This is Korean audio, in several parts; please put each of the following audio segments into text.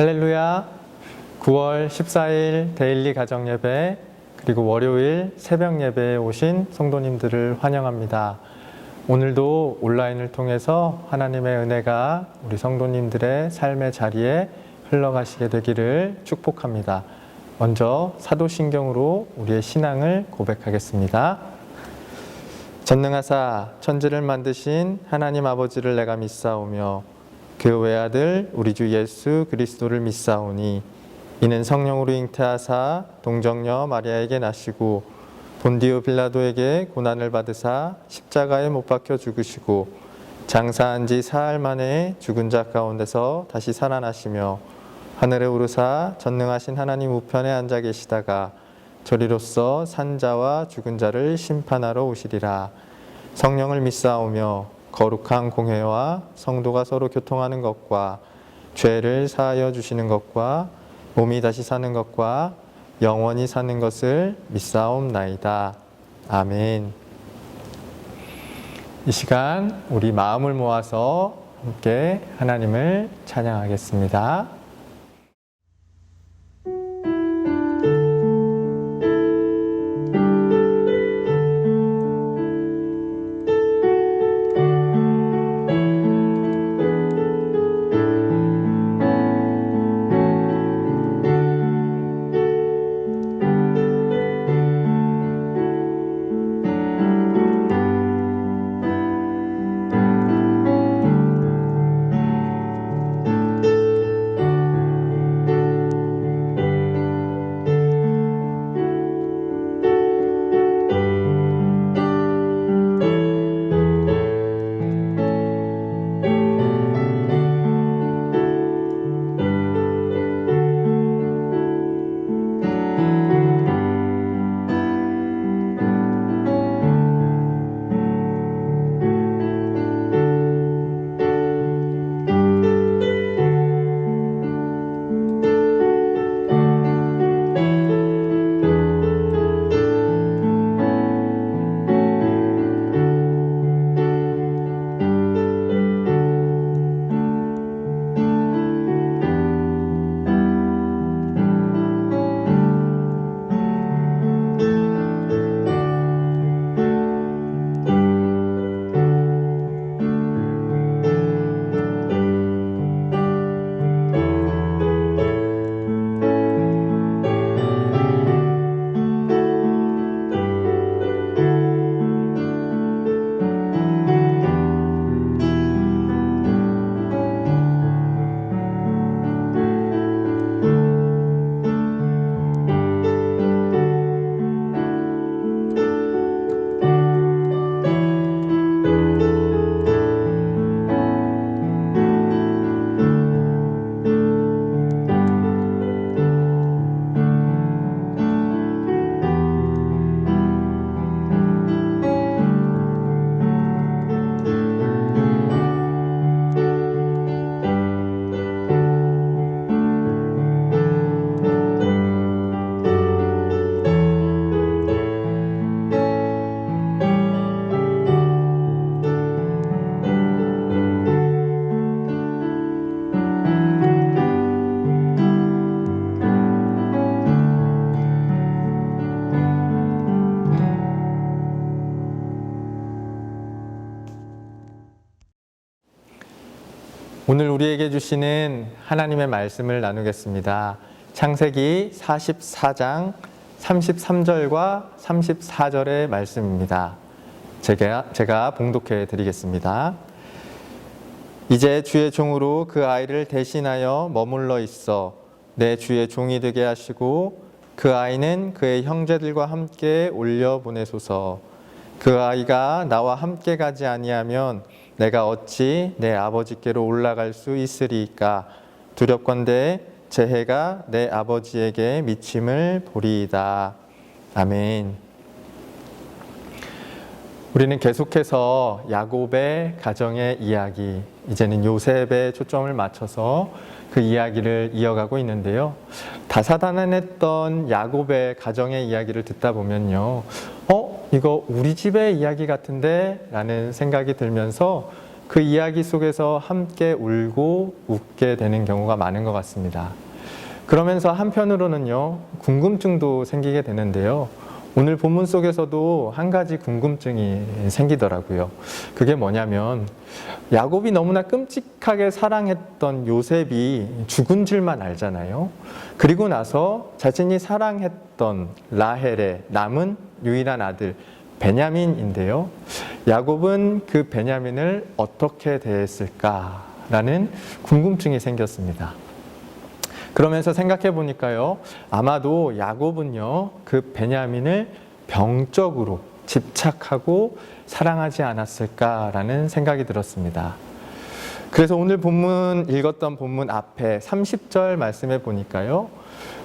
할렐루야. 9월 14일 데일리 가정예배 그리고 월요일 새벽 예배에 오신 성도님들을 환영합니다. 오늘도 온라인을 통해서 하나님의 은혜가 우리 성도님들의 삶의 자리에 흘러가시게 되기를 축복합니다. 먼저 사도신경으로 우리의 신앙을 고백하겠습니다. 전능하사 천지를 만드신 하나님 아버지를 내가 믿사오며 그 외아들 우리 주 예수 그리스도를 믿사오니 이는 성령으로 잉태하사 동정녀 마리아에게 나시고 본디오 빌라도에게 고난을 받으사 십자가에 못 박혀 죽으시고 장사한 지 사흘 만에 죽은 자 가운데서 다시 살아나시며 하늘에 오르사 전능하신 하나님 우편에 앉아 계시다가 저리로서 산자와 죽은 자를 심판하러 오시리라. 성령을 믿사오며 거룩한 공회와 성도가 서로 교통하는 것과 죄를 사하여 주시는 것과 몸이 다시 사는 것과 영원히 사는 것을 믿사옵나이다. 아멘. 이 시간 우리 마음을 모아서 함께 하나님을 찬양하겠습니다. 오늘 우리에게 주시는 하나님의 말씀을 나누겠습니다. 창세기 44장 33절과 34절의 말씀입니다. 제가 봉독해 드리겠습니다. 이제 주의 종으로 그 아이를 대신하여 머물러 있어 내 주의 종이 되게 하시고 그 아이는 그의 형제들과 함께 올려 보내소서. 그 아이가 나와 함께 가지 아니하면 내가 어찌 내 아버지께로 올라갈 수 있으리이까. 두렵건대 제 해가 내 아버지에게 미침을 보리이다. 아멘. 우리는 계속해서 야곱의 가정의 이야기, 이제는 요셉에 초점을 맞춰서 그 이야기를 이어가고 있는데요. 다사다난했던 야곱의 가정의 이야기를 듣다 보면요, 이거 우리 집의 이야기 같은데? 라는 생각이 들면서 그 이야기 속에서 함께 울고 웃게 되는 경우가 많은 것 같습니다. 그러면서 한편으로는요, 궁금증도 생기게 되는데요. 오늘 본문 속에서도 한 가지 궁금증이 생기더라고요. 그게 뭐냐면 야곱이 너무나 끔찍하게 사랑했던 요셉이 죽은 줄만 알잖아요. 그리고 나서 자신이 사랑했던 라헬의 남은 유일한 아들 베냐민인데요. 야곱은 그 베냐민을 어떻게 대했을까라는 궁금증이 생겼습니다. 그러면서 생각해 보니까요, 아마도 야곱은요, 그 베냐민을 병적으로 집착하고 사랑하지 않았을까라는 생각이 들었습니다. 그래서 오늘 읽었던 본문 앞에 30절 말씀에 보니까요,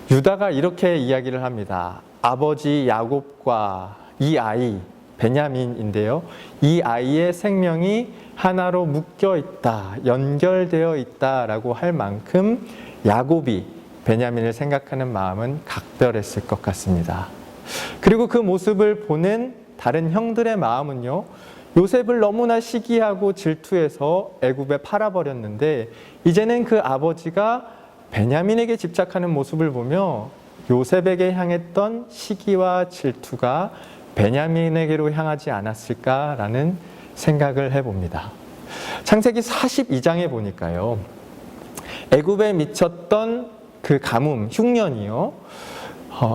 유다가 이렇게 이야기를 합니다. 아버지 야곱과 이 아이 베냐민인데요, 이 아이의 생명이 하나로 묶여 있다, 연결되어 있다라고 할 만큼 야곱이 베냐민을 생각하는 마음은 각별했을 것 같습니다. 그리고 그 모습을 보는 다른 형들의 마음은요, 요셉을 너무나 시기하고 질투해서 애굽에 팔아버렸는데 이제는 그 아버지가 베냐민에게 집착하는 모습을 보며 요셉에게 향했던 시기와 질투가 베냐민에게로 향하지 않았을까라는 생각을 해봅니다. 창세기 42장에 보니까요, 애굽에 미쳤던 그 가뭄, 흉년이요,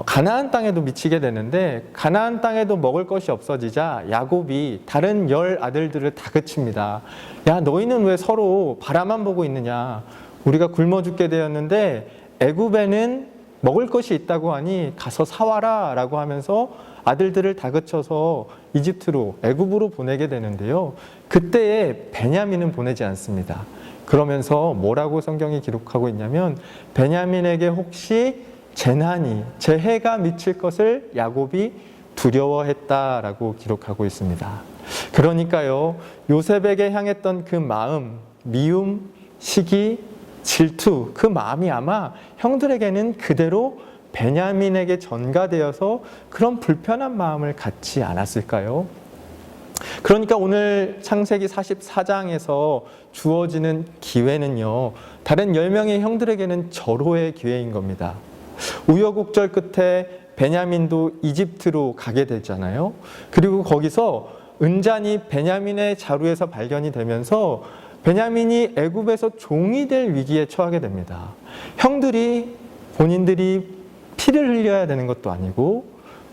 가나안 땅에도 미치게 되는데 가나안 땅에도 먹을 것이 없어지자 야곱이 다른 10 아들들을 다그칩니다. 야, 너희는 왜 서로 바라만 보고 있느냐? 우리가 굶어 죽게 되었는데 애굽에는 먹을 것이 있다고 하니 가서 사와라 라고 하면서 아들들을 다그쳐서 이집트로, 애굽으로 보내게 되는데요. 그때에 베냐민은 보내지 않습니다. 그러면서 뭐라고 성경이 기록하고 있냐면 베냐민에게 혹시 재난이, 재해가 미칠 것을 야곱이 두려워했다라고 기록하고 있습니다. 그러니까요, 요셉에게 향했던 그 마음, 미움, 시기, 질투, 그 마음이 아마 형들에게는 그대로 베냐민에게 전가되어서 그런 불편한 마음을 갖지 않았을까요? 그러니까 오늘 창세기 44장에서 주어지는 기회는요, 다른 10명의 형들에게는 절호의 기회인 겁니다. 우여곡절 끝에 베냐민도 이집트로 가게 되잖아요. 그리고 거기서 은잔이 베냐민의 자루에서 발견이 되면서 베냐민이 애굽에서 종이 될 위기에 처하게 됩니다. 형들이 본인들이 피를 흘려야 되는 것도 아니고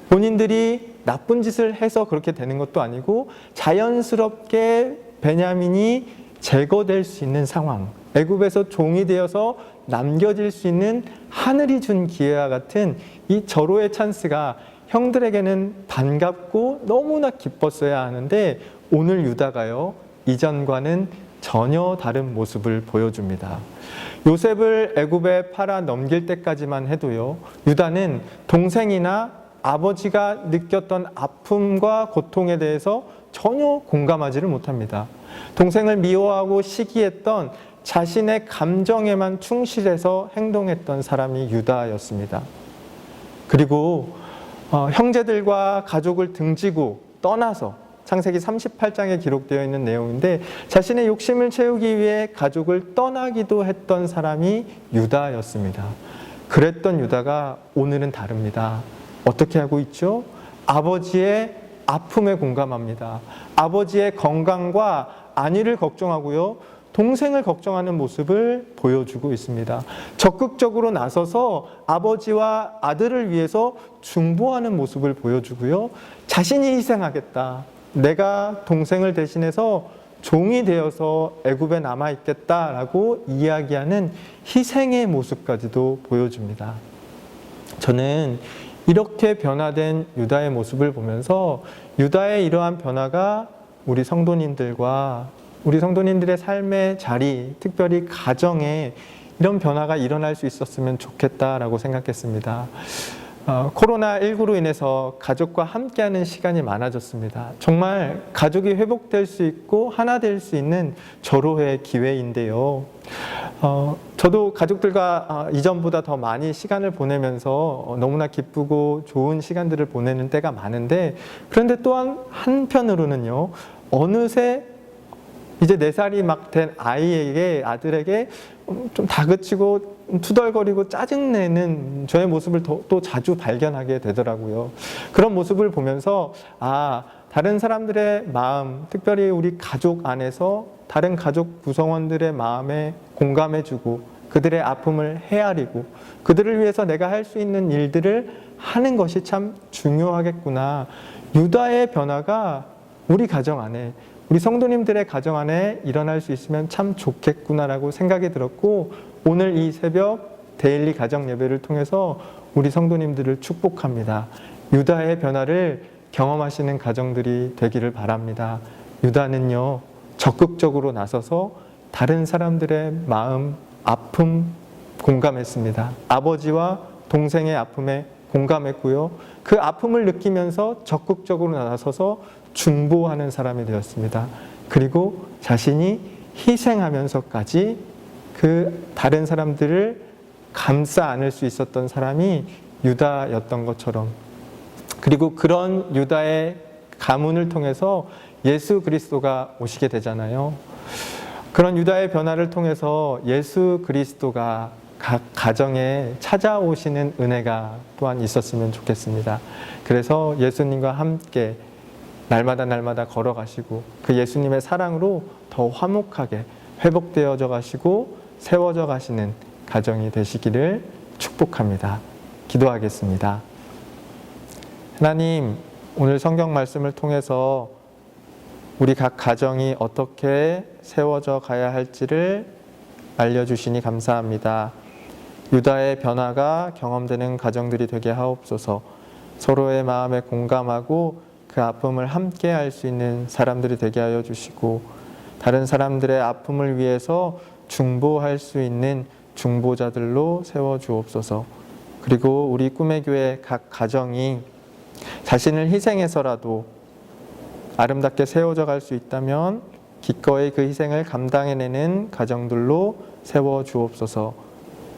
본인들이 나쁜 짓을 해서 그렇게 되는 것도 아니고 자연스럽게 베냐민이 제거될 수 있는 상황, 애굽에서 종이 되어서 남겨질 수 있는 하늘이 준 기회와 같은 이 절호의 찬스가 형들에게는 반갑고 너무나 기뻤어야 하는데 오늘 유다가요, 이전과는 전혀 다른 모습을 보여줍니다. 요셉을 애굽에 팔아 넘길 때까지만 해도요, 유다는 동생이나 아버지가 느꼈던 아픔과 고통에 대해서 전혀 공감하지를 못합니다. 동생을 미워하고 시기했던 자신의 감정에만 충실해서 행동했던 사람이 유다였습니다. 그리고 형제들과 가족을 등지고 떠나서 창세기 38장에 기록되어 있는 내용인데 자신의 욕심을 채우기 위해 가족을 떠나기도 했던 사람이 유다였습니다. 그랬던 유다가 오늘은 다릅니다. 어떻게 하고 있죠? 아버지의 아픔에 공감합니다. 아버지의 건강과 안위를 걱정하고요, 동생을 걱정하는 모습을 보여주고 있습니다. 적극적으로 나서서 아버지와 아들을 위해서 중보하는 모습을 보여주고요, 자신이 희생하겠다, 내가 동생을 대신해서 종이 되어서 애굽에 남아있겠다라고 이야기하는 희생의 모습까지도 보여줍니다. 저는 이렇게 변화된 유다의 모습을 보면서 유다의 이러한 변화가 우리 성도님들과 우리 성도님들의 삶의 자리, 특별히 가정에 이런 변화가 일어날 수 있었으면 좋겠다라고 생각했습니다. 코로나19로 인해서 가족과 함께하는 시간이 많아졌습니다. 정말 가족이 회복될 수 있고 하나 될 수 있는 절호의 기회인데요. 저도 가족들과 이전보다 더 많이 시간을 보내면서 너무나 기쁘고 좋은 시간들을 보내는 때가 많은데, 그런데 또한 한편으로는요, 어느새 이제 4살이 막 된 아들에게 좀 다그치고 투덜거리고 짜증내는 저의 모습을 또 자주 발견하게 되더라고요. 그런 모습을 보면서 다른 사람들의 마음, 특별히 우리 가족 안에서 다른 가족 구성원들의 마음에 공감해주고 그들의 아픔을 헤아리고 그들을 위해서 내가 할 수 있는 일들을 하는 것이 참 중요하겠구나. 유다의 변화가 우리 가정 안에, 우리 성도님들의 가정 안에 일어날 수 있으면 참 좋겠구나라고 생각이 들었고, 오늘 이 새벽 데일리 가정 예배를 통해서 우리 성도님들을 축복합니다. 유다의 변화를 경험하시는 가정들이 되기를 바랍니다. 유다는요, 적극적으로 나서서 다른 사람들의 마음, 아픔 공감했습니다. 아버지와 동생의 아픔에 공감했고요. 그 아픔을 느끼면서 적극적으로 나서서 중보하는 사람이 되었습니다. 그리고 자신이 희생하면서까지 그 다른 사람들을 감싸 안을 수 있었던 사람이 유다였던 것처럼, 그리고 그런 유다의 가문을 통해서 예수 그리스도가 오시게 되잖아요. 그런 유다의 변화를 통해서 예수 그리스도가 각 가정에 찾아오시는 은혜가 또한 있었으면 좋겠습니다. 그래서 예수님과 함께 날마다 걸어가시고 그 예수님의 사랑으로 더 화목하게 회복되어져 가시고 세워져 가시는 가정이 되시기를 축복합니다. 기도하겠습니다. 하나님, 오늘 성경 말씀을 통해서 우리 각 가정이 어떻게 세워져 가야 할지를 알려주시니 감사합니다. 유다의 변화가 경험되는 가정들이 되게 하옵소서. 서로의 마음에 공감하고 그 아픔을 함께 할 수 있는 사람들이 되게 하여 주시고, 다른 사람들의 아픔을 위해서 중보할 수 있는 중보자들로 세워 주옵소서. 그리고 우리 꿈의 교회 각 가정이 자신을 희생해서라도 아름답게 세워져 갈 수 있다면 기꺼이 그 희생을 감당해내는 가정들로 세워 주옵소서.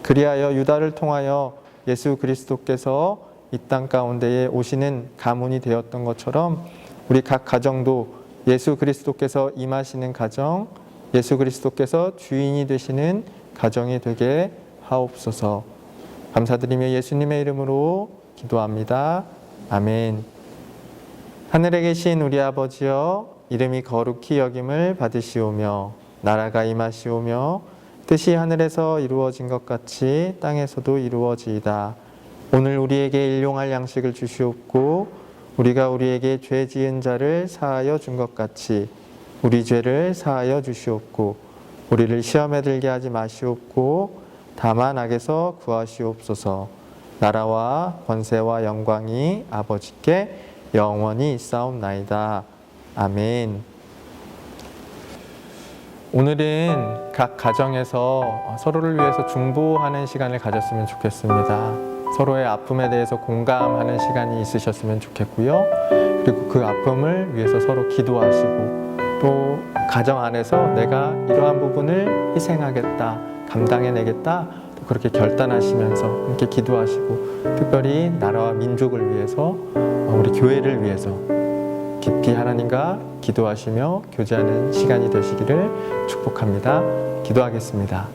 그리하여 유다를 통하여 예수 그리스도께서 이 땅 가운데에 오시는 가문이 되었던 것처럼 우리 각 가정도 예수 그리스도께서 임하시는 가정, 예수 그리스도께서 주인이 되시는 가정이 되게 하옵소서. 감사드리며 예수님의 이름으로 기도합니다. 아멘. 하늘에 계신 우리 아버지여, 이름이 거룩히 여김을 받으시오며 나라가 임하시오며 뜻이 하늘에서 이루어진 것 같이 땅에서도 이루어지이다. 오늘 우리에게 일용할 양식을 주시옵고 우리가 우리에게 죄 지은 자를 사하여 준 것 같이 우리 죄를 사하여 주시옵고 우리를 시험에 들게 하지 마시옵고 다만 악에서 구하시옵소서. 나라와 권세와 영광이 아버지께 영원히 있사옵나이다. 아멘. 오늘은 각 가정에서 서로를 위해서 중보하는 시간을 가졌으면 좋겠습니다. 서로의 아픔에 대해서 공감하는 시간이 있으셨으면 좋겠고요. 그리고 그 아픔을 위해서 서로 기도하시고, 또 가정 안에서 내가 이러한 부분을 희생하겠다, 감당해내겠다, 또 그렇게 결단하시면서 함께 기도하시고, 특별히 나라와 민족을 위해서, 우리 교회를 위해서 깊이 하나님과 기도하시며 교제하는 시간이 되시기를 축복합니다. 기도하겠습니다.